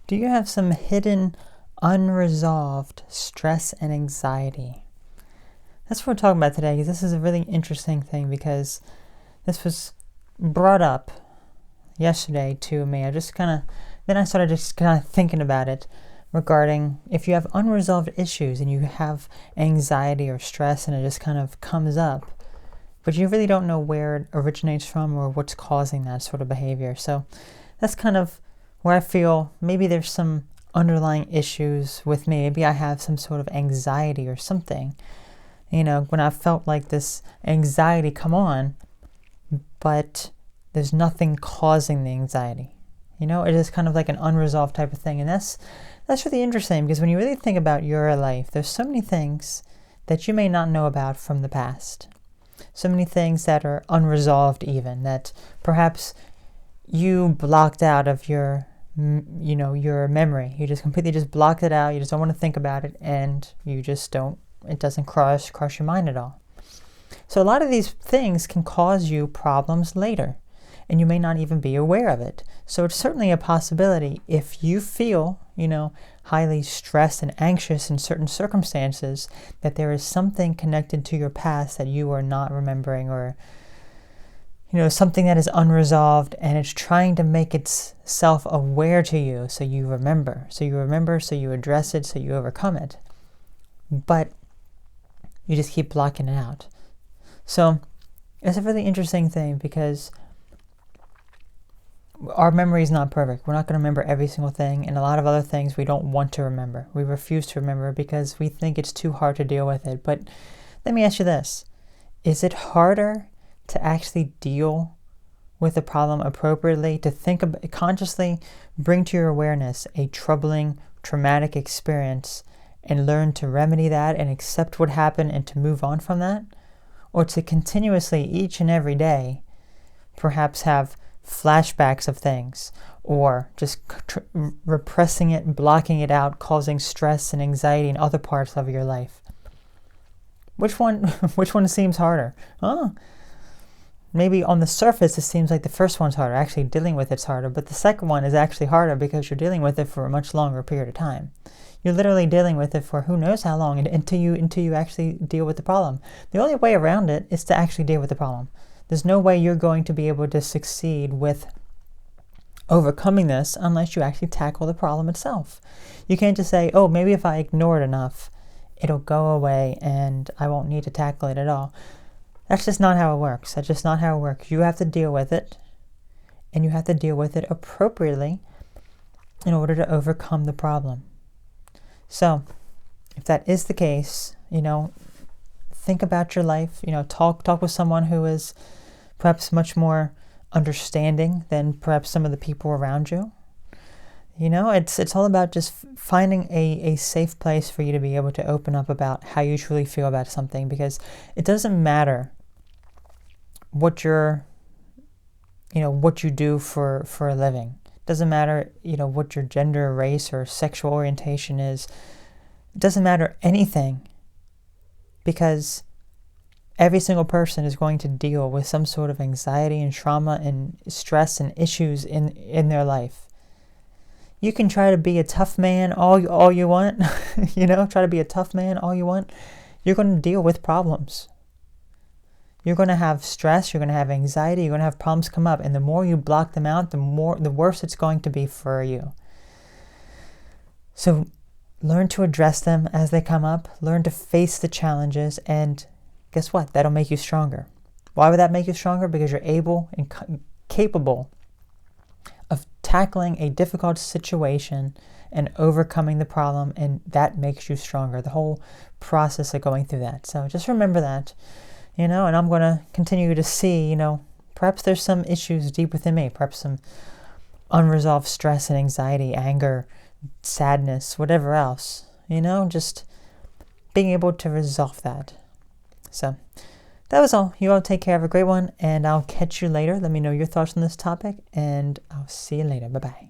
Do you have some hidden, unresolved stress and anxiety? That's what we're talking about today. This is a really interesting thing because this was brought up yesterday to me. Then I started just kind of thinking about it regarding if you have unresolved issues and you have anxiety or stress and it just kind of comes up, but you really don't know where it originates from or what's causing that sort of behavior. So that's kind of where I feel maybe there's some underlying issues with me. Maybe I have some sort of anxiety or something. When I felt like this anxiety come on, but there's nothing causing the anxiety. It is kind of like an unresolved type of thing. And that's really interesting because when you really think about your life, there's so many things that you may not know about from the past. So many things that are unresolved even, that perhaps you blocked out of your memory. You just completely blocked it out. You just don't want to think about it, and it doesn't cross your mind at all. So a lot of these things can cause you problems later, and you may not even be aware of it. So it's certainly a possibility if you feel, highly stressed and anxious in certain circumstances, that there is something connected to your past that you are not remembering, or something that is unresolved and it's trying to make itself aware to you, so you remember, so you address it, so you overcome it. But you just keep blocking it out. So it's a really interesting thing because our memory is not perfect. We're not going to remember every single thing, and a lot of other things we don't want to remember. We refuse to remember because we think it's too hard to deal with it. But let me ask you this. Is it harder to actually deal with a problem appropriately, to think about, consciously bring to your awareness a troubling, traumatic experience and learn to remedy that and accept what happened and to move on from that? Or to continuously, each and every day, perhaps have flashbacks of things, or just repressing it, blocking it out, causing stress and anxiety in other parts of your life? Which one seems harder? Maybe on the surface it seems like the first one's harder. Actually dealing with it's harder, but the second one is actually harder because you're dealing with it for a much longer period of time. You're literally dealing with it for who knows how long until you actually deal with the problem. The only way around it is to actually deal with the problem. There's no way you're going to be able to succeed with overcoming this unless you actually tackle the problem itself. You can't just say, oh, maybe if I ignore it enough, it'll go away and I won't need to tackle it at all. That's just not how it works. That's just not how it works. You have to deal with it, and you have to deal with it appropriately in order to overcome the problem. So, if that is the case, think about your life. Talk with someone who is perhaps much more understanding than perhaps some of the people around you. It's all about just finding a safe place for you to be able to open up about how you truly feel about something, because it doesn't matter what what you do for a living. It doesn't matter, what your gender, race, or sexual orientation is. It doesn't matter anything, because every single person is going to deal with some sort of anxiety and trauma and stress and issues in their life. You can try to be a tough man all you want, try to be a tough man all you want. You're going to deal with problems. You're going to have stress, you're going to have anxiety, you're going to have problems come up, and the more you block them out, the worse it's going to be for you. So learn to address them as they come up, learn to face the challenges, and guess what? That'll make you stronger. Why would that make you stronger? Because you're able and capable of tackling a difficult situation and overcoming the problem, and that makes you stronger, the whole process of going through that. So just remember that, and I'm going to continue to see, perhaps there's some issues deep within me, perhaps some unresolved stress and anxiety, anger, sadness, whatever else, just being able to resolve that. So that was all. You all take care. Have a great one, and I'll catch you later. Let me know your thoughts on this topic, and I'll see you later. Bye-bye.